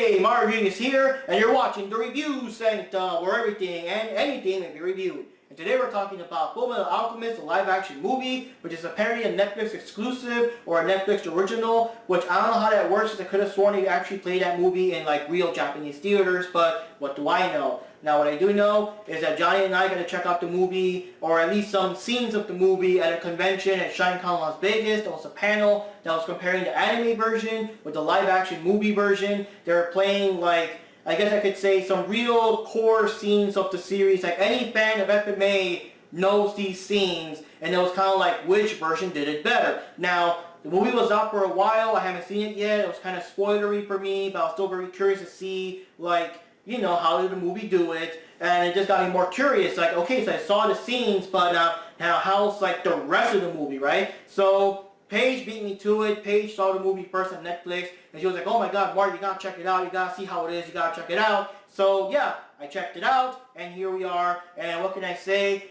Hey, Mario is here, and you're watching the Review Sanctum, where everything and anything may be reviewed. And today we're talking about FullMetal Alchemist, the live-action movie, which is apparently a Netflix exclusive or a Netflix original, which I don't know how that works, because I could have sworn they actually played that movie in like real Japanese theaters, but what do I know? Now what I do know is that Johnny and I got to check out the movie, or at least some scenes of the movie, at a convention at ShineCon Las Vegas. There was a panel that was comparing the anime version with the live-action movie version. They were playing, like, I guess I could say, some real core scenes of the series. Like, any fan of FMA knows these scenes, and it was kind of like, which version did it better? Now, the movie was out for a while. I haven't seen it yet. It was kind of spoilery for me, but I was still very curious to see, like, you know, how did the movie do it? And it just got me more curious. Like, okay, so I saw the scenes, but now how's, like, the rest of the movie, right? So Paige beat me to it. Paige saw the movie first on Netflix, and she was like, oh my god, Mark, you gotta check it out. You gotta see how it is. You gotta check it out. So yeah, I checked it out, and here we are. And what can I say?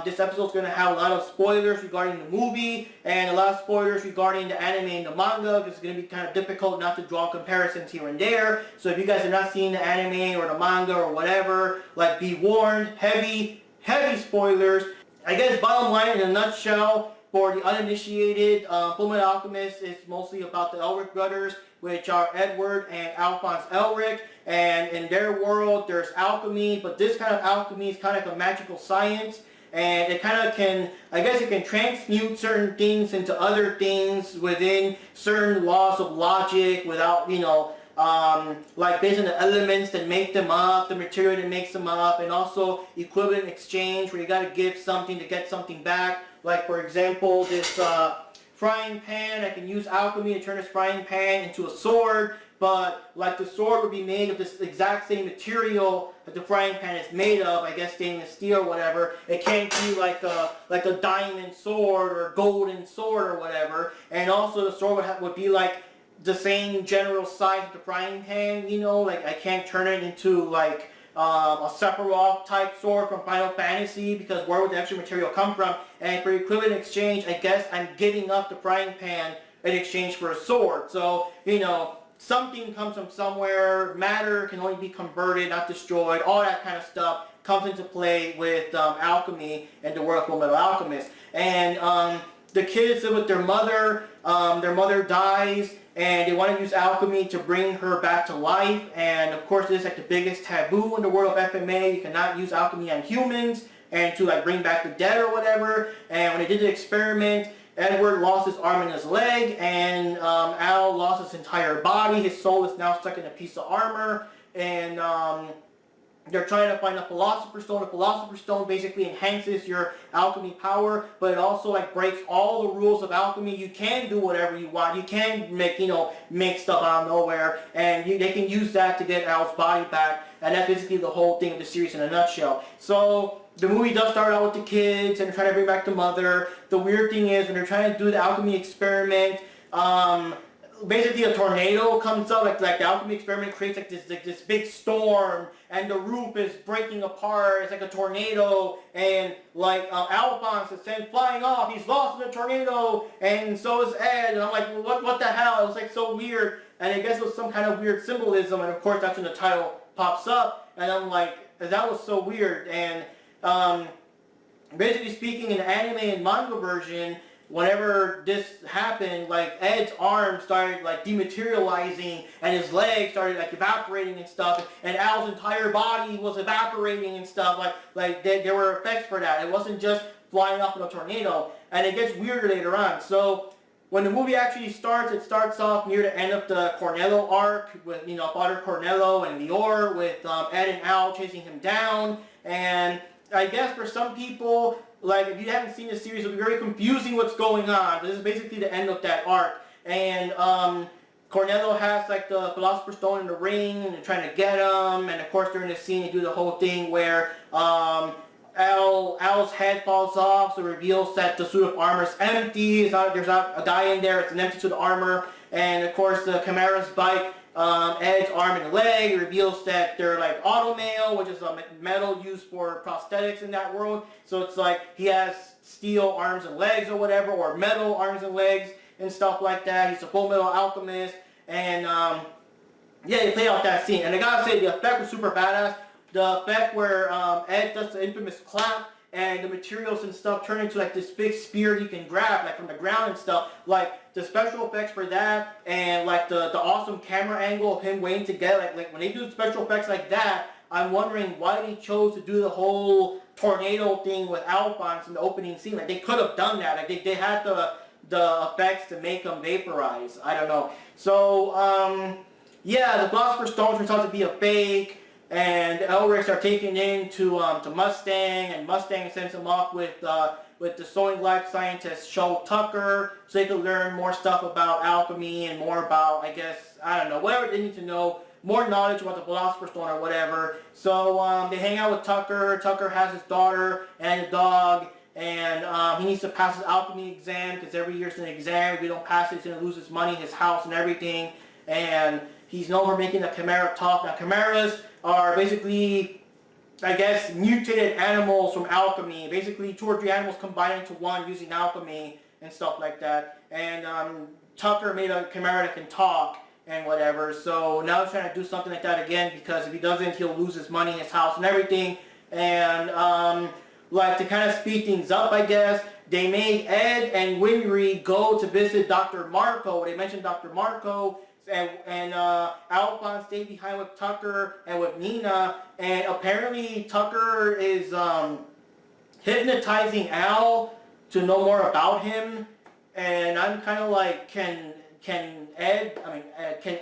This episode's going to have a lot of spoilers regarding the movie, and a lot of spoilers regarding the anime and the manga, because it's going to be kind of difficult not to draw comparisons here and there. So if you guys have not seen the anime or the manga or whatever, like, be warned, heavy spoilers. I guess bottom line, in a nutshell, for the uninitiated, FullMetal Alchemist is mostly about the Elric brothers, which are Edward and Alphonse Elric, and in their world there's alchemy, but this kind of alchemy is kind of like a magical science, and it kind of can, I guess it can transmute certain things into other things within certain laws of logic without, you know, like based on the elements that make them up, the material that makes them up, and also equivalent exchange where you got to give something to get something back. Like, for example, this frying pan, I can use alchemy to turn this frying pan into a sword, but like the sword would be made of this exact same material that the frying pan is made of, I guess stainless steel or whatever. It can't be like a diamond sword or a golden sword or whatever. And also the sword would be like the same general size of the frying pan, you know, like I can't turn it into like a Sephiroth type sword from Final Fantasy, because where would the extra material come from? And for equivalent exchange, I guess I'm giving up the frying pan in exchange for a sword. So, you know, something comes from somewhere, matter can only be converted, not destroyed, all that kind of stuff comes into play with alchemy and the world of FullMetal Alchemist. And the kids live with their mother dies, and they want to use alchemy to bring her back to life. And of course, this is like the biggest taboo in the world of FMA. You cannot use alchemy on humans and to like bring back the dead or whatever. And when they did the experiment, Edward lost his arm and his leg, and Al lost his entire body. His soul is now stuck in a piece of armor, and they're trying to find a Philosopher Stone. A Philosopher Stone basically enhances your alchemy power, but it also like breaks all the rules of alchemy. You can do whatever you want. You can make, you know, make stuff out of nowhere, and they can use that to get Al's body back. And that's basically the whole thing of the series in a nutshell. So the movie does start out with the kids and they're trying to bring back the mother. The weird thing is when they're trying to do the alchemy experiment, basically a tornado comes up, like the alchemy experiment creates like this big storm, and the roof is breaking apart. It's like a tornado, and like Alphonse is sent flying off. He's lost in the tornado, and so is Ed. And I'm like, well, what the hell? It was like so weird, and I guess it was some kind of weird symbolism. And of course, that's when the title pops up, and I'm like, that was so weird. And basically speaking, in the anime and manga version, whenever this happened, like Ed's arm started like dematerializing and his legs started like evaporating and stuff, and Al's entire body was evaporating and stuff. Like there were effects for that. It wasn't just flying off in a tornado. And it gets weirder later on. So when the movie actually starts, it starts off near the end of the Cornello arc with, you know, Father Cornello and Lior, with Ed and Al chasing him down. And I guess for some people, like, if you haven't seen the series, it'll be very confusing what's going on. This is basically the end of that arc. And Cornello has like the Philosopher Stone in the ring, and they're trying to get him. And of course, during the scene, they do the whole thing where Al's head falls off, so it reveals that the suit of armor is empty. There's not a guy in there. It's an empty suit of armor. And of course, the Chimera's bite Ed's arm and leg. Reveals that they're like automail, which is a metal used for prosthetics in that world. So it's like he has steel arms and legs or whatever, or metal arms and legs and stuff like that. He's a FullMetal Alchemist, and Yeah, they play out that scene, and I gotta say the effect was super badass. The effect where Ed does the infamous clap, and the materials and stuff turn into like this big spear he can grab, like from the ground and stuff. Like the special effects for that, and like the awesome camera angle of him waiting to get like when they do special effects like that, I'm wondering why they chose to do the whole tornado thing with Alphonse in the opening scene. Like they could have done that. Like they had the effects to make them vaporize. I don't know. So yeah, the Philosopher Stone turns out to be a fake, and the Elrics are taken in to Mustang, and Mustang sends him off with the sewing life scientist Show Tucker, so they can learn more stuff about alchemy and more about, I guess, I don't know, whatever they need to know, more knowledge about the Philosopher's Stone or whatever. So they hang out with Tucker. Tucker has his daughter and a dog, and he needs to pass his alchemy exam, because every year it's an exam. If he don't pass it, he's going to lose his money, his house, and everything. And he's known for making the Chimera talk. Now, Chimeras are basically, I guess, mutated animals from alchemy. Basically, 2 or 3 animals combined into one using alchemy and stuff like that. And Tucker made a Chimera that can talk and whatever. So now he's trying to do something like that again, because if he doesn't, he'll lose his money, his house, and everything. And like to kind of speed things up, I guess, they made Ed and Winry go to visit Dr. Marco. They mentioned Dr. Marco. And Alphonse stayed behind with Tucker and with Nina, and apparently Tucker is hypnotizing Al to know more about him. And I'm kind of like, can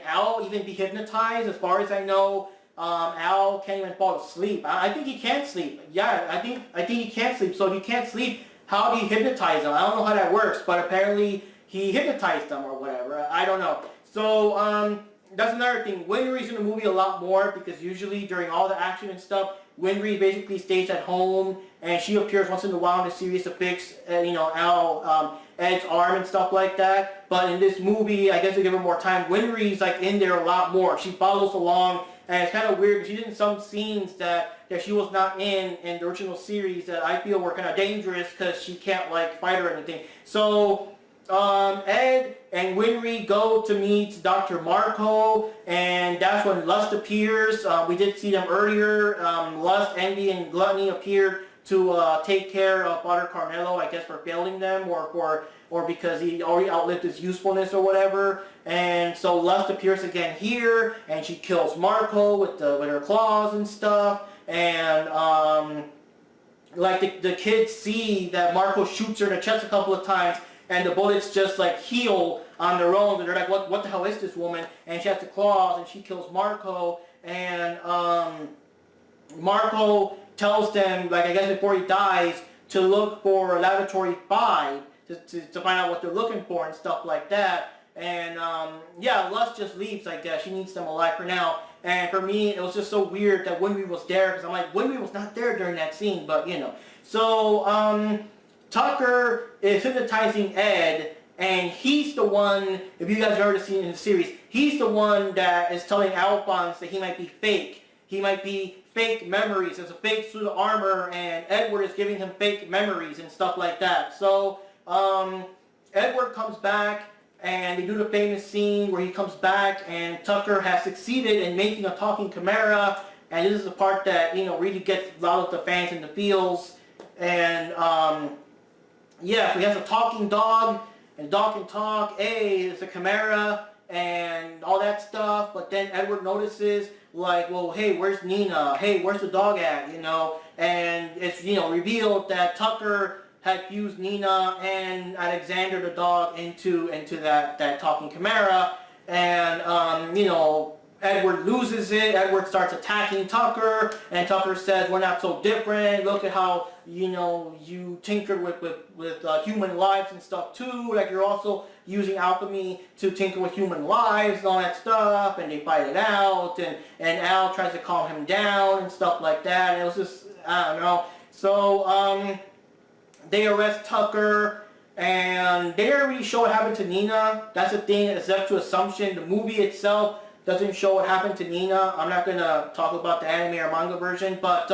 Al even be hypnotized? As far as I know, Al can't even fall asleep. I think he can't sleep. Yeah, I think he can't sleep. So if he can't sleep, how do you hypnotize him? I don't know how that works, but apparently he hypnotized them or whatever. I don't know. So that's another thing. Winry's in the movie a lot more, because usually during all the action and stuff, Winry basically stays at home, and she appears once in a while in the series to fix, Ed's arm and stuff like that. But in this movie, I guess they give her more time. Winry's like in there a lot more. She follows along, and it's kind of weird because she did in some scenes that she was not in the original series that I feel were kind of dangerous, because she can't like fight or anything. So Ed and Winry go to meet Dr. Marco, and that's when Lust appears. We did see them earlier. Lust, Envy, and Gluttony appeared to take care of Father Carmelo, I guess for failing them, or because he already outlived his usefulness or whatever. And so Lust appears again here, and she kills Marco with her claws and stuff. And like the kids see that Marco shoots her in the chest a couple of times, and the bullets just like heal on their own, and they're like, what the hell is this woman? And she has the claws, and she kills Marco, and Marco tells them, like, I guess before he dies, to look for Laboratory 5 to find out what they're looking for and stuff like that. And yeah, Lust just leaves, I guess. She needs them alive for now. And for me, it was just so weird that Winry was there, because I'm like, Winry was not there during that scene, but you know. So Tucker is hypnotizing Ed, and he's the one, if you guys have already seen in the series, he's the one that is telling Alphonse that he might be fake. He might be fake memories. It's a fake suit of armor, and Edward is giving him fake memories and stuff like that. So Edward comes back, and they do the famous scene where he comes back, and Tucker has succeeded in making a talking chimera, and this is the part that, you know, really gets a lot of the fans in the feels. And yeah, so he has a talking dog, and the dog can talk, hey, it's a chimera, and all that stuff. But then Edward notices, like, well, hey, where's Nina? Hey, where's the dog at? You know, and it's, you know, revealed that Tucker had fused Nina and Alexander the dog into that talking chimera. And you know, Edward loses it. Edward starts attacking Tucker, and Tucker says, we're not so different. Look at how, you know, you tinkered with human lives and stuff too. Like, you're also using alchemy to tinker with human lives and all that stuff. And they fight it out, and Al tries to calm him down and stuff like that. And it was just, I don't know. So they arrest Tucker, and they don't really show what happened to Nina. That's the thing, it's left to assumption. The movie itself doesn't show what happened to Nina. I'm not going to talk about the anime or manga version, but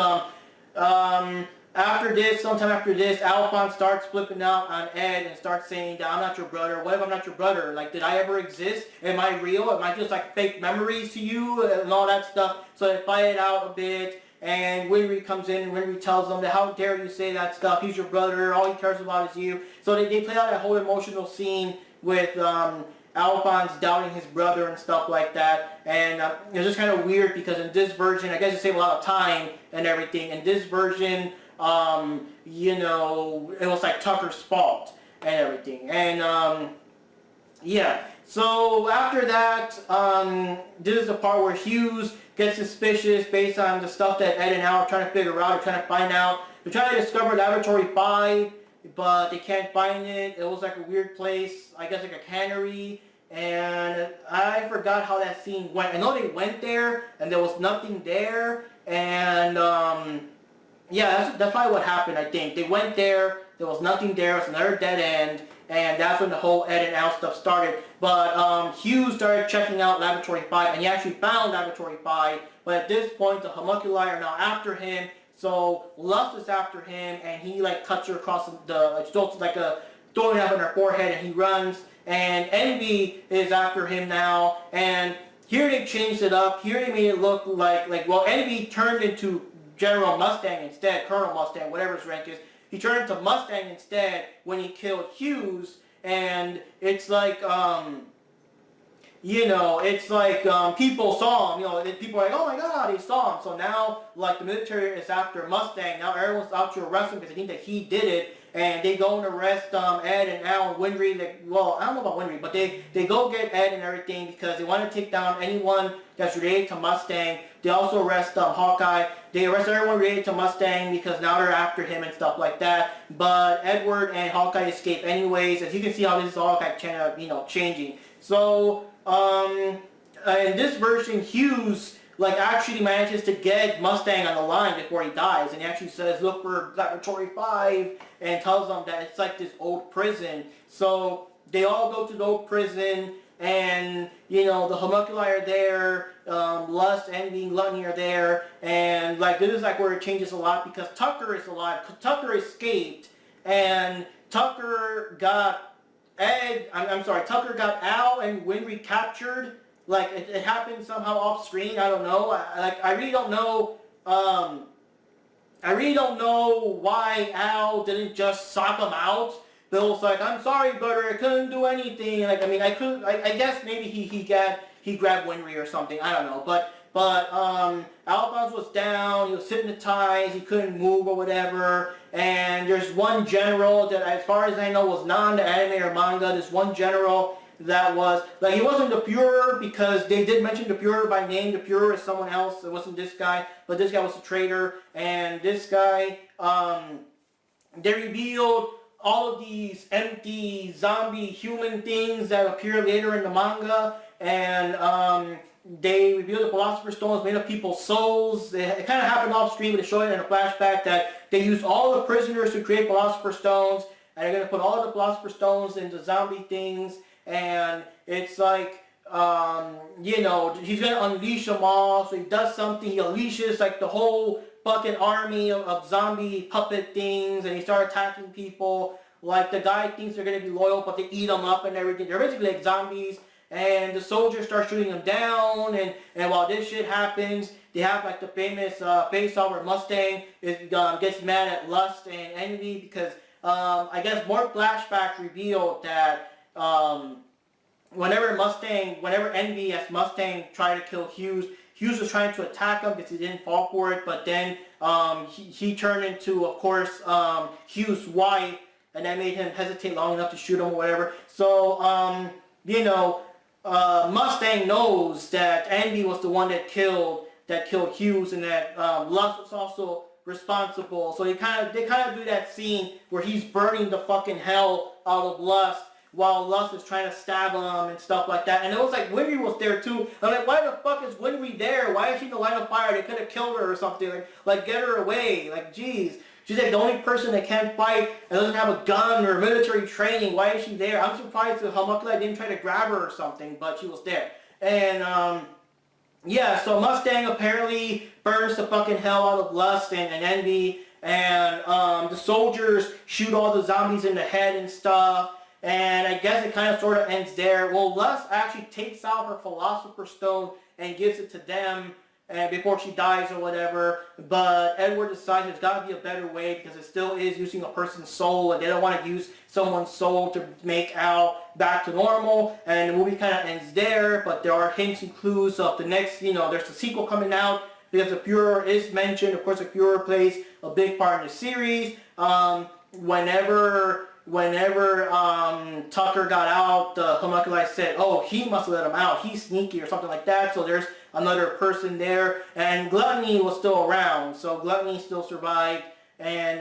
after this, sometime after this, Alphonse starts flipping out on Ed and starts saying that I'm not your brother. What if I'm not your brother? Like, did I ever exist? Am I real? Am I just like fake memories to you and all that stuff? So they fight it out a bit. And Winry comes in and Winry tells them that how dare you say that stuff, he's your brother, all he cares about is you. So they play out that whole emotional scene with Alphonse doubting his brother and stuff like that. And it's just kind of weird because in this version, I guess it saved a lot of time and everything. In this version, you know, it was like Tucker's fault and everything. And yeah, so after that, this is the part where Hughes gets suspicious based on the stuff that Ed and Al are trying to figure out, or trying to find out. They're trying to discover Laboratory 5, but they can't find it. It was like a weird place, I guess like a cannery, and I forgot how that scene went. I know they went there, and there was nothing there, and yeah, that's probably what happened, I think. They went there, there was nothing there, it's another dead end, and that's when the whole Ed and Al stuff started. But Hughes started checking out Laboratory 5, and he actually found Laboratory 5, but at this point the homunculi are now after him, so Lust is after him, and he like cuts her across the, like a throwing up on her forehead, and he runs, and Envy is after him now, and here they changed it up. Here they made it look like well, Envy turned into General Mustang instead, Colonel Mustang, whatever his rank is. He turned into Mustang instead when he killed Hughes, and it's like, you know, it's like people saw him, you know, people are like, oh my god, they saw him. So now, like, the military is after Mustang. Now everyone's out to arrest him because they think that he did it, and they go and arrest Ed and Al and Winry. Like, well, I don't know about Winry, but they go get Ed and everything because they want to take down anyone that's related to Mustang. They also arrest Hawkeye. They arrest everyone related to Mustang because now they're after him and stuff like that. But Edward and Hawkeye escape anyways. As you can see how this is all kind of, you know, changing. So in this version, Hughes like actually manages to get Mustang on the line before he dies, and he actually says, look for Laboratory 5, and tells them that it's like this old prison. So they all go to the old prison, and you know, the homunculi are there, Lust, Envy, Gluttony are there, and like this is like where it changes a lot because Tucker is alive. Tucker escaped, and Tucker got Tucker got Al and Winry captured. Like it happened somehow off screen. I don't know. I really don't know. I really don't know why Al didn't just sock him out. Bill's like, I'm sorry, brother, I couldn't do anything. Like, I mean, I guess maybe he grabbed Winry or something. I don't know. But Alphonse was down. He was hypnotized. He couldn't move or whatever. And there's one general that, as far as I know, was not in the anime or manga. There's one general that was, like, he wasn't the Führer because they did mention the Führer by name. The Führer is someone else. It wasn't this guy, but this guy was a traitor. And this guy, they revealed all of these empty zombie human things that appear later in the manga, and they revealed the Philosopher Stone is made of people's souls. It kind of happened off screen, but they showed it in a flashback that they used all the prisoners to create Philosopher Stones, and they're going to put all of the Philosopher Stones into zombie things, and it's like, you know, he's going to unleash them all, so he does something, he unleashes like the whole fucking army of zombie puppet things, and they start attacking people. Like, the guy thinks they're going to be loyal, but they eat them up and everything. They're basically like zombies, and the soldiers start shooting them down, and while this shit happens, they have like the famous face-off where Mustang gets mad at Lust and Envy because I guess more flashbacks revealed that whenever Envy as Mustang tried to kill Hughes, Hughes was trying to attack him because he didn't fall for it, but then he turned into, of course, Hughes' wife, and that made him hesitate long enough to shoot him or whatever. So, you know, Mustang knows that Envy was the one that killed Hughes, and that Lust was also responsible. So they kind of do that scene where he's burning the fucking hell out of Lust, while Lust is trying to stab him and stuff like that. And it was like Winry was there too. I'm like, why the fuck is Winry there? Why is she in the line of fire? They could have killed her or something. Like get her away. Like, jeez. She's like the only person that can't fight and doesn't have a gun or military training. Why is she there? I'm surprised that homunculi didn't try to grab her or something, but she was there. And yeah, so Mustang apparently burns the fucking hell out of Lust and Envy, and the soldiers shoot all the zombies in the head and stuff. And I guess it kind of sort of ends there. Well, Les actually takes out her Philosopher Stone and gives it to them and before she dies or whatever. But Edward decides there's got to be a better way because it still is using a person's soul, and they don't want to use someone's soul to make Al back to normal. And the movie kind of ends there, but there are hints and clues of the next, there's a sequel coming out because the Fuhrer is mentioned. Of course, the Fuhrer plays a big part in the series. Whenever Tucker got out, the homunculi said, oh, he must have let him out. He's sneaky or something like that. So there's another person there. And Gluttony was still around. So Gluttony still survived. And,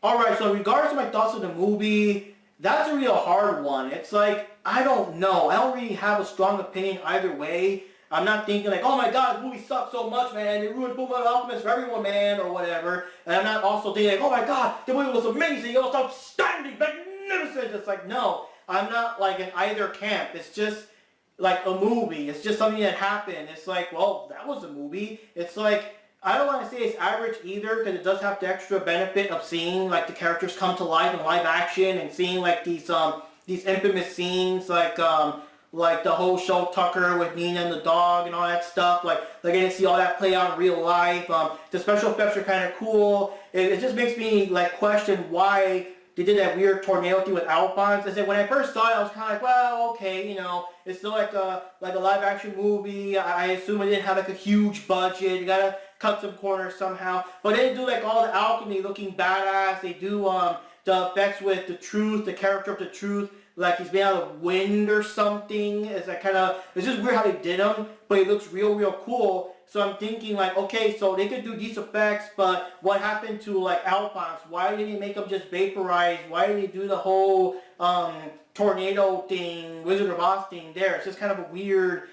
alright, so in regards to my thoughts of the movie, that's a real hard one. It's like, I don't know. I don't really have a strong opinion either way. I'm not thinking like, oh my god, this movie sucks so much, man. It ruined FullMetal Alchemist for everyone, man, or whatever. And I'm not also thinking like, oh my god, the movie was amazing. It was outstanding, magnificent. It's like, no. I'm not like in either camp. It's just like a movie. It's just something that happened. It's like, well, that was a movie. It's like, I don't want to say it's average either because it does have the extra benefit of seeing like the characters come to life in live action and seeing like these infamous scenes like the whole show Tucker with Nina and the dog and all that stuff. Like I didn't see all that play out in real life. The special effects are kind of cool. It just makes me like question why they did that weird tornado thing with Alphonse. I said when I first saw it, I was kind of like, well, okay, it's still like a live action movie. I assume it didn't have like a huge budget. You gotta cut some corners somehow. But they didn't do like all the alchemy looking badass. They do the effects with the truth, the character of the truth. Like he's made out of wind or something. It's like it's just weird how they did him, but it looks real cool. So I'm thinking like, okay, so they could do these effects, but what happened to like Alphonse? Why didn't they make him just vaporize? Why did they do the whole tornado thing, Wizard of Oz thing there? It's just kind of a weird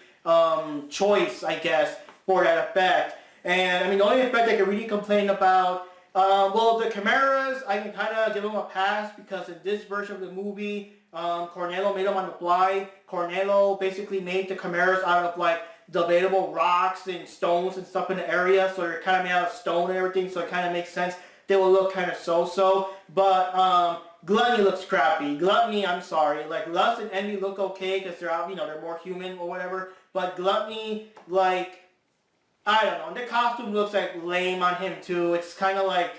choice, I guess, for that effect. And I mean, the only effect I can really complain about, well, the chimeras, I can kind of give them a pass because in this version of the movie, Cornello made them on the fly. Cornello basically made the chimeras out of like debatable rocks and stones and stuff in the area, so they're kind of made out of stone and everything, so it kind of makes sense. They will look kind of so-so, but Gluttony looks crappy. Gluttony, I'm sorry, like Lust and Envy look okay because they're out, they're more human or whatever, but Gluttony, like, I don't know, the costume looks like lame on him too. It's kind of like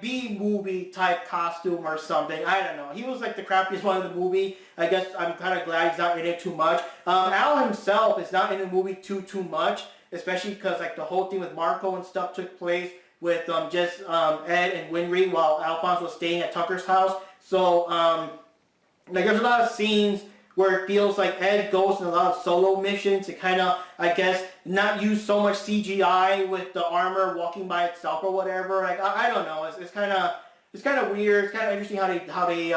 B-movie type costume or something. I don't know. He was like the crappiest one in the movie. I guess I'm kind of glad he's not in it too much. Al himself is not in the movie too much, especially because like the whole thing with Marco and stuff took place with just Ed and Winry while Alphonse was staying at Tucker's house. So like there's a lot of scenes where it feels like Ed goes in a lot of solo missions to kind of, I guess, not use so much CGI with the armor walking by itself or whatever. Like I don't know. It's kind of weird. It's kind of interesting how they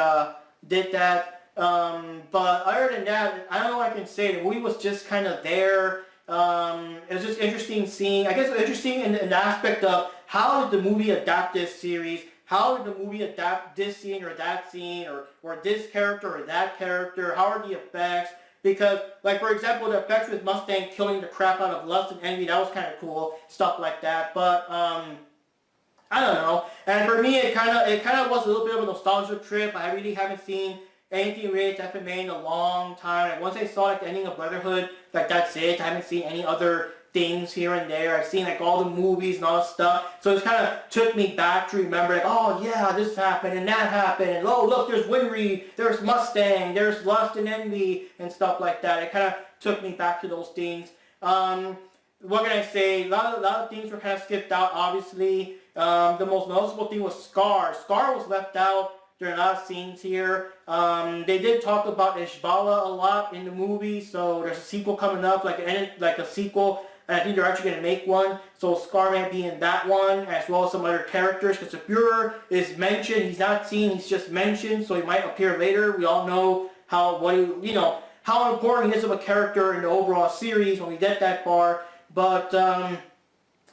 did that. But other than that, I don't know what I can say. The movie was just kind of there. It was just interesting seeing. I guess it was interesting in the aspect of how did the movie adapt this series. How did the movie adapt this scene or that scene or this character or that character? How are the effects? Because, like, for example, the effects with Mustang killing the crap out of Lust and Envy, that was kind of cool. Stuff like that. But, I don't know. And for me, it kind of was a little bit of a nostalgia trip. I really haven't seen anything related to FMA in a long time. Like, once I saw, like, the ending of Brotherhood, like, that's it. I haven't seen any other things here and there. I've seen like all the movies and all that stuff. So it kind of took me back to remember like, oh yeah, this happened and that happened. And oh look, there's Winry, there's Mustang, there's Lust and Envy and stuff like that. It kind of took me back to those things. What can I say? A lot of things were kind of skipped out, obviously. The most noticeable thing was Scar. Scar was left out during a lot of scenes here. They did talk about Ishbala a lot in the movie, so there's a sequel coming up, like a sequel. And I think they're actually going to make one. So Scar might be in that one, as well as some other characters. Because the Fuhrer is mentioned. He's not seen. He's just mentioned. So he might appear later. We all know how important he is of a character in the overall series when we get that far. But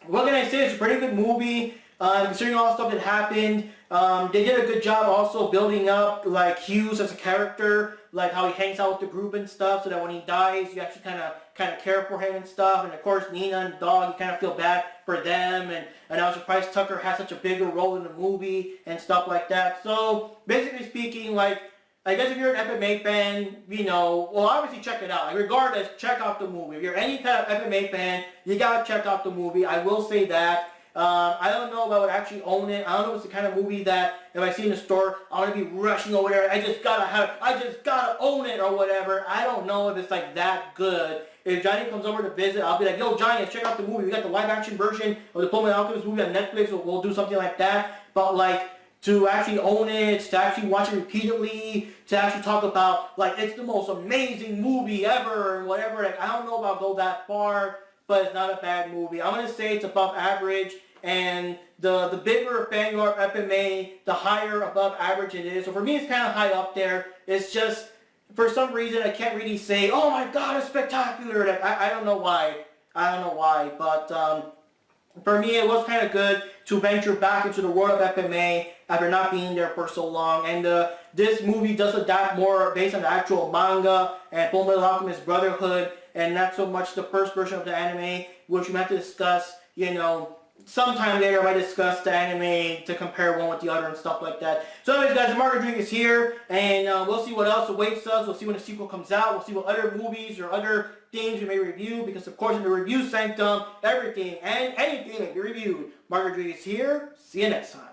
what can I say? It's a pretty good movie. Considering all the stuff that happened. They did a good job also building up like Hughes as a character, like how he hangs out with the group and stuff, so that when he dies, you actually kind of care for him and stuff. And of course, Nina and the dog, you kind of feel bad for them. And I was surprised Tucker had such a bigger role in the movie and stuff like that. So basically speaking, like, I guess if you're an FMA fan, you know, well, obviously check it out. Like, regardless, check out the movie. If you're any kind of FMA fan, you gotta check out the movie. I will say that. I don't know if I would actually own it. I don't know if it's the kind of movie that if I see in the store, I want to be rushing over there. I just gotta own it or whatever. I don't know if it's like that good. If Johnny comes over to visit, I'll be like, yo, Johnny, let's check out the movie. We got the live action version of the FullMetal Alchemist movie on Netflix. We'll do something like that. But like, to actually own it, to actually watch it repeatedly, to actually talk about, like, it's the most amazing movie ever, and whatever. Like, I don't know if I'll go that far, but it's not a bad movie. I'm going to say it's above average, and the bigger a fan you are of FMA, the higher above average it is. So for me, it's kind of high up there. It's just, for some reason, I can't really say, oh my god, it's spectacular. Like, I don't know why. I don't know why, but for me, it was kind of good to venture back into the world of FMA after not being there for so long. And this movie does adapt more based on the actual manga and FullMetal Alchemist Brotherhood, and not so much the first version of the anime, which we might discuss, you know, sometime later. I might discuss the anime to compare one with the other and stuff like that. So anyways, guys, the Market Drink is here, and we'll see what else awaits us. We'll see when the sequel comes out. We'll see what other movies or other things we may review, because of course in the review sanctum, everything and anything may be reviewed. Market Drink is here. See you next time.